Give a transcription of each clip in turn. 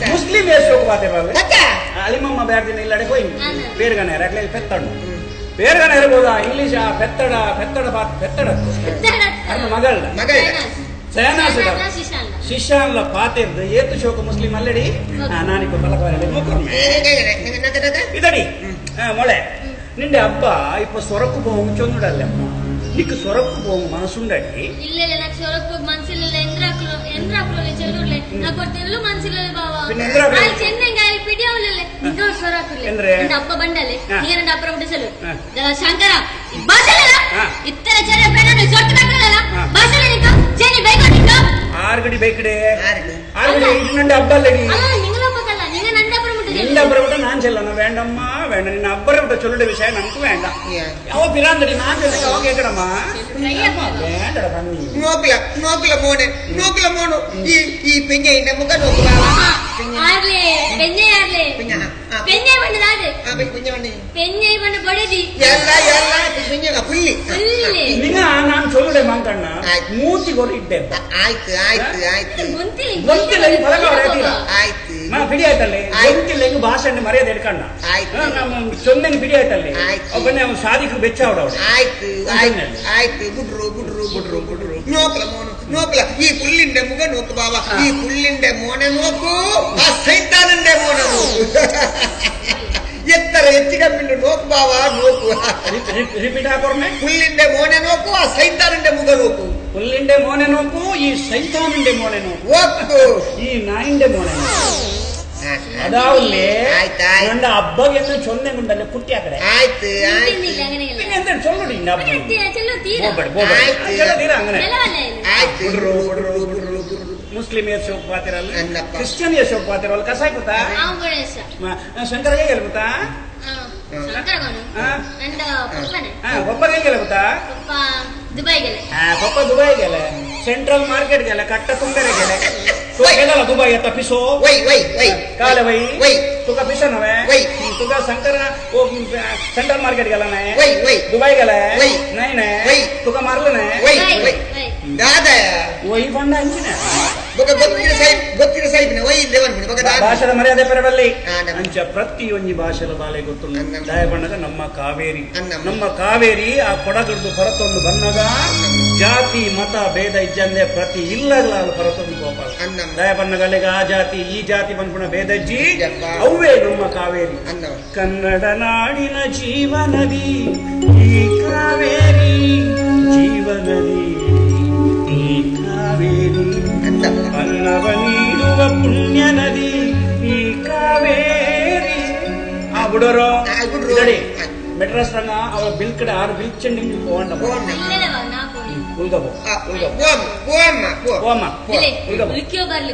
ముస్లిం వేసుకోకపోతే బాబు అలిమమ్మ బ్యాడ్దిన ఇల్లడే పోయింది పేరుగానే అట్లా పెత్తడు పేరుగానే ఇరబోదా ఇంగ్లీష్ పెత్తడ పెత్తడ పెత్తడ అన్న మగళ్ళ ಸೇನಾಸುಡ ಶಿಷ್ಯಾನ್ಲ ಪಾತೆರ್ದು ಏತು ಶೋಕ ಮುಸ್ಲಿಂ ಅಲ್ಲಡಿ ನಾನಿಕ ಪಲಕವರಡೆ ಇದಡಿ ಮೊಳೆ ನಿಂಡೆ ಹಬ್ಬ ಇಪ್ಪ ಸೊರಕು ಹೋಗು ಚೊಂದುಡಲ್ಲ నీకు సొరకు పోవు మనసుండడి ఇల్లెలే నాకు సొరకు మనసిల్లె ఎంద్రాకులే చెల్లుర్లే నాకు తెల్లు మనసిల్లె బావా പിന്നെ ఎంద్రాకులే ఆ చెన్నెంగాయలు పిడియవులె ఇంకో సొరకులే ఎంద్రే అంటే అప్ప బండలే నీగన అప్పర ముట్టసలు శంకర భాషలేలా ఇత్తర చెర పెనను సొట్టు కట్టలేలా భాషలే నీకు చెని బైకొట్టిందో ఆర్గడి బైకడే ఆర్గడి ఇన్నండి అబ్బల్లడి నింగలో పోతಲ್ಲ நீங்க நண்ட அப்புறம் முட்டது நிண்ட அப்புறம் நான் செல்லணும் வேண்டாம்மா வேண்டாம் நின்ன அப்புறம் விட்ட சொல்லுட விஷயம் நமக்கு வேண்டாம் அவ பிராந்தடி நான் சொல்லுங்க அவ கேட்கறமா வேண்டடா பண்ணி నోకుల మోను ఈ పెంజ ఇంట ముఖ నోకువా ఆర్లే పెంజయార్లే పెంజయ ಬಂಡದಾದೆ పెంజయ ಬಂಡ ಬಡದಿ ಎಲ್ಲ పెంజ పుల్లి ನಿಂಗ ನಾನು சொல்லுಡೆ ಮಾಂಕಣ್ಣ ಮೂತಿ ಕೊಡಿ ಇದ್ದೆ ಆಯ್ತು ಗೊಂತಿಲೆ ಫಲಕ ಹೊರಟಿಲ್ಲ ಆಯ್ತು ನಾ ಪಿಡಿ ಆಯ್ತಲ್ಲಿ ಗೊಂತಿಲೆ ಭಾಷೆ ಮರ್ಯಾದೆ ಇಟ್ಕೊಂಡ ನಮ್ಮ ಚೊಂದೆನ ಪಿಡಿ ಆಯ್ತಲ್ಲಿ ಒಬ್ಬನೇ ಅವ್ನು ಸಾದಿக்கு ಬೆಚ್ಚ ಅವಡ ಆಯ್ತು ಗುಡ್ರು ನೋಕಲ ಈ ಪುಲ್ಲಿಂಡೆ ಮುಗ ನೋಕು ಬಾಬಾ ಈ ಪುಲ್ಲಿಂಡೆ ಮೋನೆ ನೋಕು ಆ ಸೈತಾನಂಡೆ ಮೋನೆ ನೋಕು ಎತ್ತರ ಹೆಚ್ಚಿಗೆ ಪಿಂಡು ನೋಕು ಬಾಬಾ ನೋಕು ರಿಪೀಟ್ ಹಾಕೋರ್ನೆ ಪುಲ್ಲಿಂಡೆ ಮೋನೆ ನೋಕು ಆ ಸೈತಾನಂಡೆ ಮುಗ ನೋಕು ಪುಲ್ಲಿಂಡೆ ಮೋನೆ ನೋಕು ಈ ಸೈತಾನಂಡೆ ಮೋನೆ ನೋಕು ಒಕ್ಕು ಈ ನಾಯಿಂಡೆ ಮೋನೆ ನೋಕು ಅದಾವಲ್ಲಿ ನನ್ನ ಹಬ್ಬಗೆ ಚೊಂದೆ ಗುಂಡಲ್ಲಿ ಪುಟ್ಟಿ ಆ ಕಡೆ ಆಯ್ತು ಎಂತ ಚೊಲ್ಲುಡಿ ಮುಸ್ಲಿಂ ಯಶೋಕ್ ಪಾತಿರಲ್ಲ ಕ್ರಿಶ್ಚಿಯನ್ ಯಶೋಕ್ ಪಾತಿರಲ್ಲ ಕಸಾಯ್ ಗೊತ್ತಾ ಶಂಕರ ಹೇಗೆ ಗೊತ್ತಾ ಪಪ್ಪ ಹೇಗೆ ಗೊತ್ತಾ ಪಪ್ಪ ದುಬೈ ಗೆಲೆ ಸೆಂಟ್ರಲ್ ಮಾರ್ಕೆಟ್ ಗೆಲೆ ಕಟ್ಟ ತುಂಗರೆ ಗೆಲೆ गेला दुबई आता पिसो काले वही तुका पिसो नव्हे तुका शंकर सेंट्रल मार्केट गेला नाही दुबई गेला नाही तुका मारलं नाही दादा वही फंड अंचिने ಗೊತ್ತಿರ ಸಾಹಿಬ್ನ ವೈ ದೇವನ್ ಭಾಷೆದ ಮರ್ಯಾದೆ ಪರವಲ್ಲಿ ಅಂಚ ಪ್ರತಿಯೊಂದು ಭಾಷೆದ ಬಾಲೆ ಗೊತ್ತು ದಯ ಬಣ್ಣದ ನಮ್ಮ ಕಾವೇರಿ ಆ ಕೊಡಗಡ್ದು ಹೊರತೊಂದು ಬನ್ನದ ಜಾತಿ ಮತ ಭೇದ ಇಜ್ಜಂದೆ ಪ್ರತಿ ಇಲ್ಲಗಳ ಹೊರತೊಂದು ಗೋಪಾಲ ದಯ ಬಣ್ಣಗಳಿಗೆ ಆ ಜಾತಿ ಈ ಜಾತಿ ಬಂದ್ಬಿಡ ಭೇದಜ್ಜಿ ಅವೇ ನಮ್ಮ ಕಾವೇರಿ ಕನ್ನಡ ನಾಡಿನ ಜೀವನದಿ ಈ ಕಾವೇರಿ ಜೀವನದಿ ಈ ಕಾವೇರಿ ಅನ್ನವ ನೀಡುವ ಪುಣ್ಯ ನದಿ ಈ ಕಾವೇರಿ ಆ ಬಿಡೋರು ಮೆಟ್ರಸ್ ರಂಗ ಅವಳ ಬಿಲ್ ಕಡೆ 6 ಬಿಲ್ ಚೆಂಡಿ ಹೋಗಂಡ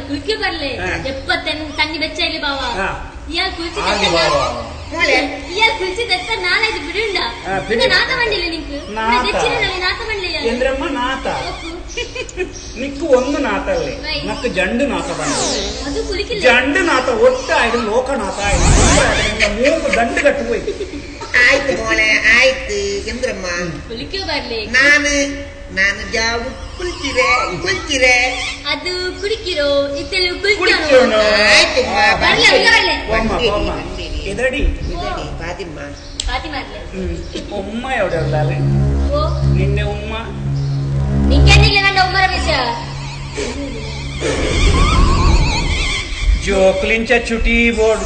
ಕುಳಿಕೋ ಬರ್ಲಿ ತಣ್ಣಿ ಬೆಚ್ಚ ಇಲ್ಲಿ ಬಾವಾ ಇಯಾಲ್ ಕುಳಿಸಿ ದತ್ತ ನಾಳೆದು ಬಿಡುಂಡ ನಾತ ಬಂಡಿಲ್ಲ ನಿಂಕು ನಾತ ಬಂಡಿಲ್ಲ ಎಂದ್ರಮ್ಮ ನಾತ ನಿಕ್ಕು ಒಂದು ನಾತ ಅಲ್ಲೇ ನಕ್ಕು ಜಂಡು ನಾತ ಬಂಡ ಅದು ಕುಳಿಕಿಲ್ಲ ಜಂಡು ನಾತ ಒಟ್ಟಾಯ್ತು ಲೋಕನಾಥ ಆಯ್ತು ಮೂಗು ದಂಡು ಕಟ್ಟು ಹೋಯ್ತು ಆಯ್ತು ಮೋಳೆ ಆಯ್ತು ಎಂದ್ರಮ್ಮ ಕುಳಿಕೋ ಬರ್ಲಿ ನಾನು ಜಾವು ಕುಳಿತಿರೆ ಅದು ಕುಡಿಕಿರೋ ಇತ್ತಲು ಕುಳಿತಿರೋಣ ಆಯ್ತು ಇದಡಿ ಫಾತಿಮಾ ಉಮ್ಮ ಎവിടെ ఉండాలి ನಿನ್ನೆ ಉಮ್ಮ ನಿಂಗೆನ್ನಿಲ್ಲ ನನ್ನ ಉಮ್ಮರ ವಿಷಯ ಜೋಕ್ಲಿಂಚ ಚುಟಿ ಬೋರ್ಡ್